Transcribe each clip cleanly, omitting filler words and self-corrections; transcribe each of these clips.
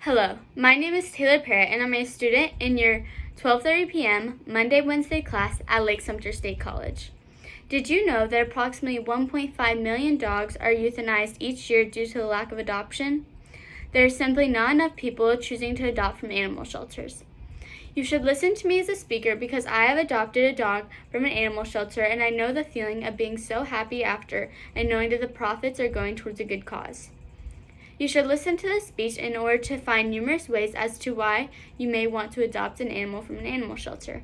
Hello, my name is Taylor Parrott, and I'm a student in your 12:30 p.m. Monday-Wednesday class at Lake Sumter State College. Did you know that approximately 1.5 million dogs are euthanized each year due to the lack of adoption? There are simply not enough people choosing to adopt from animal shelters. You should listen to me as a speaker because I have adopted a dog from an animal shelter, and I know the feeling of being so happy after and knowing that the profits are going towards a good cause. You should listen to this speech in order to find numerous ways as to why you may want to adopt an animal from an animal shelter.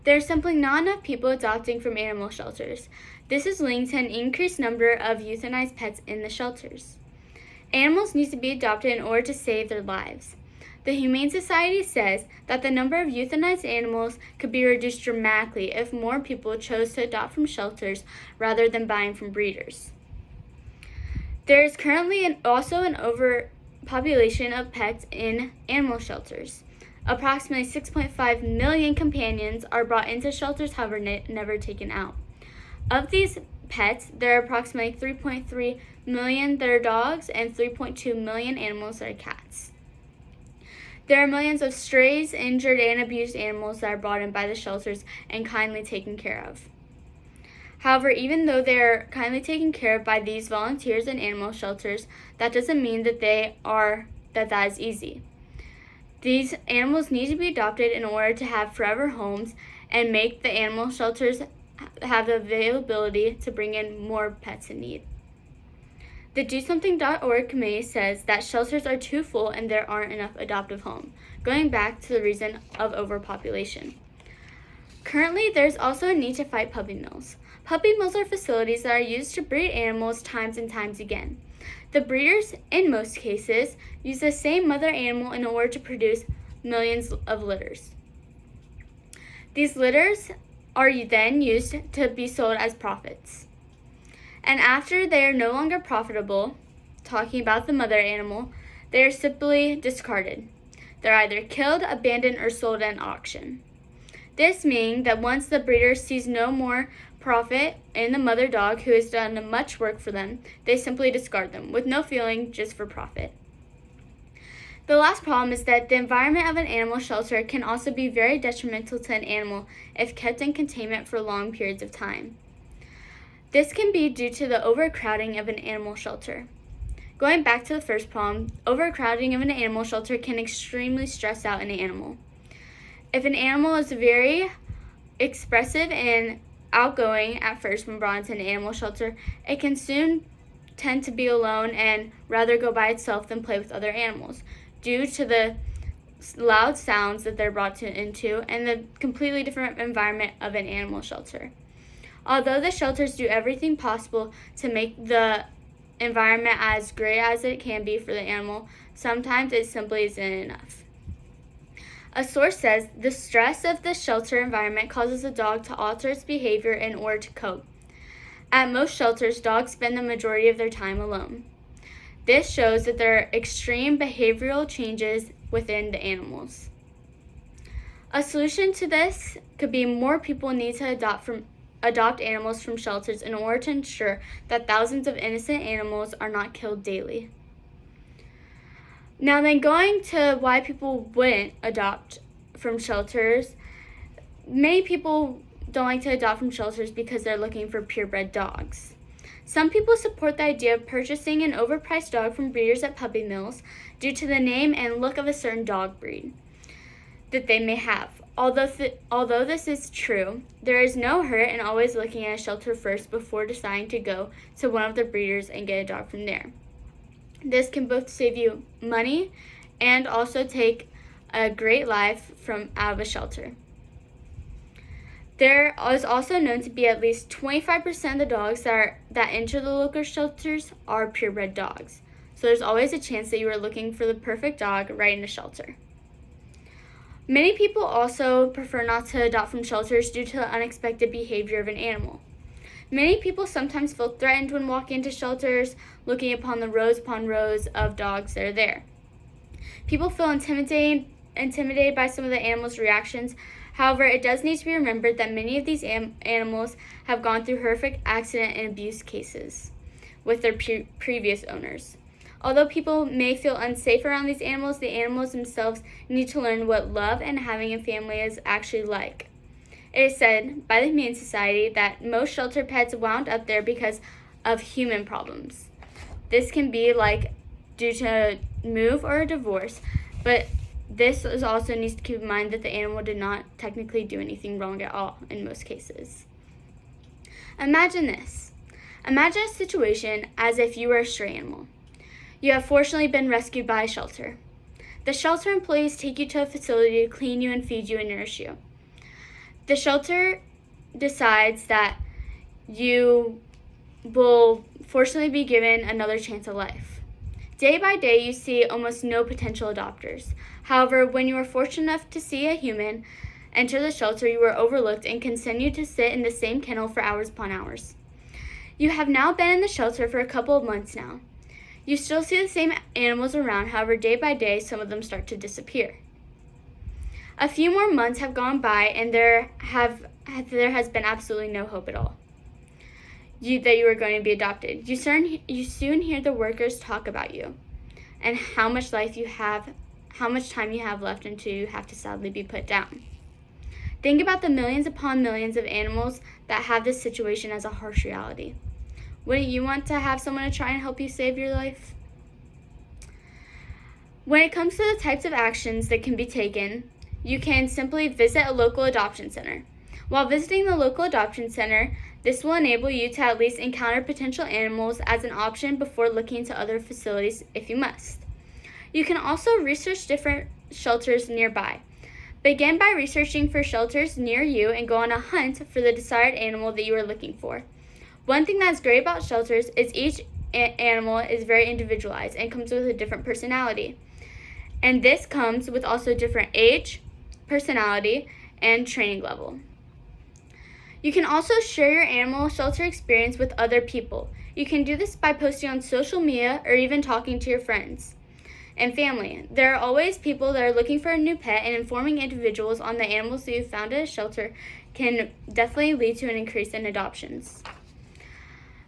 There are simply not enough people adopting from animal shelters. This is linked to an increased number of euthanized pets in the shelters. Animals need to be adopted in order to save their lives. The Humane Society says that the number of euthanized animals could be reduced dramatically if more people chose to adopt from shelters rather than buying from breeders. There is currently also an overpopulation of pets in animal shelters. Approximately 6.5 million companions are brought into shelters, however, never taken out. Of these pets, there are approximately 3.3 million that are dogs and 3.2 million animals that are cats. There are millions of strays, injured, and abused animals that are brought in by the shelters and kindly taken care of. However, even though they are kindly taken care of by these volunteers in animal shelters, that doesn't mean that that is easy. These animals need to be adopted in order to have forever homes and make the animal shelters have the availability to bring in more pets in need. The DoSomething.org committee says that shelters are too full and there aren't enough adoptive homes, going back to the reason of overpopulation. Currently, there's also a need to fight puppy mills. Puppy mills are facilities that are used to breed animals times and times again. The breeders, in most cases, use the same mother animal in order to produce millions of litters. These litters are then used to be sold as profits. And after they are no longer profitable, talking about the mother animal, they are simply discarded. They're either killed, abandoned, or sold at an auction. This meaning that once the breeder sees no more profit in the mother dog who has done much work for them, they simply discard them with no feeling, just for profit. The last problem is that the environment of an animal shelter can also be very detrimental to an animal if kept in containment for long periods of time. This can be due to the overcrowding of an animal shelter. Going back to the first problem, overcrowding of an animal shelter can extremely stress out an animal. If an animal is very expressive and outgoing at first when brought into an animal shelter, it can soon tend to be alone and rather go by itself than play with other animals due to the loud sounds that they're brought into and the completely different environment of an animal shelter. Although the shelters do everything possible to make the environment as great as it can be for the animal, sometimes it simply isn't enough. A source says the stress of the shelter environment causes a dog to alter its behavior in order to cope. At most shelters, dogs spend the majority of their time alone. This shows that there are extreme behavioral changes within the animals. A solution to this could be more people need to adopt animals from shelters in order to ensure that thousands of innocent animals are not killed daily. Now then, going to why people wouldn't adopt from shelters, many people don't like to adopt from shelters because they're looking for purebred dogs. Some people support the idea of purchasing an overpriced dog from breeders at puppy mills due to the name and look of a certain dog breed that they may have. Although this is true, there is no hurt in always looking at a shelter first before deciding to go to one of the breeders and get a dog from there. This can both save you money and also take a great life out of a shelter. There is also known to be at least 25% of the dogs that enter the local shelters are purebred dogs. So there's always a chance that you are looking for the perfect dog right in a shelter. Many people also prefer not to adopt from shelters due to the unexpected behavior of an animal. Many people sometimes feel threatened when walking into shelters, looking upon the rows upon rows of dogs that are there. People feel intimidated by some of the animals' reactions. However, it does need to be remembered that many of these animals have gone through horrific accident and abuse cases with their previous owners. Although people may feel unsafe around these animals, the animals themselves need to learn what love and having a family is actually like. It is said by the Humane Society that most shelter pets wound up there because of human problems. This can be like due to a move or a divorce, but this is also needs to keep in mind that the animal did not technically do anything wrong at all in most cases. Imagine this. Imagine a situation as if you were a stray animal. You have fortunately been rescued by a shelter. The shelter employees take you to a facility to clean you and feed you and nourish you. The shelter decides that you will fortunately be given another chance at life. Day by day, you see almost no potential adopters. However, when you are fortunate enough to see a human enter the shelter, you are overlooked and continue to sit in the same kennel for hours upon hours. You have now been in the shelter for a couple of months now. You still see the same animals around, however, day by day, some of them start to disappear. A few more months have gone by, and there has been absolutely no hope at all that you are going to be adopted. You soon hear the workers talk about you and how much time you have left until you have to sadly be put down. Think about the millions upon millions of animals that have this situation as a harsh reality. Wouldn't you want to have someone to try and help you save your life? When it comes to the types of actions that can be taken, you can simply visit a local adoption center. While visiting the local adoption center, this will enable you to at least encounter potential animals as an option before looking to other facilities if you must. You can also research different shelters nearby. Begin by researching for shelters near you and go on a hunt for the desired animal that you are looking for. One thing that's great about shelters is each animal is very individualized and comes with a different personality. And this comes with also different age, personality, and training level. You can also share your animal shelter experience with other people. You can do this by posting on social media or even talking to your friends and family. There are always people that are looking for a new pet, and informing individuals on the animals that you found at a shelter can definitely lead to an increase in adoptions.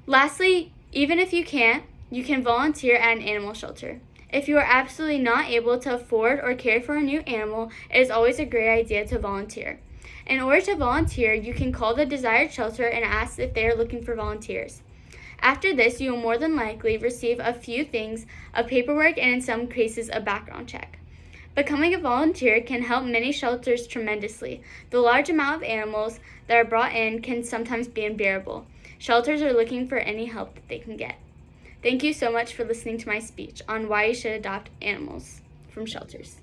Lastly, even if you can't, you can volunteer at an animal shelter. If you are absolutely not able to afford or care for a new animal, it is always a great idea to volunteer. In order to volunteer, you can call the desired shelter and ask if they are looking for volunteers. After this, you will more than likely receive a few things of paperwork and in some cases a background check. Becoming a volunteer can help many shelters tremendously. The large amount of animals that are brought in can sometimes be unbearable. Shelters are looking for any help that they can get. Thank you so much for listening to my speech on why you should adopt animals from shelters.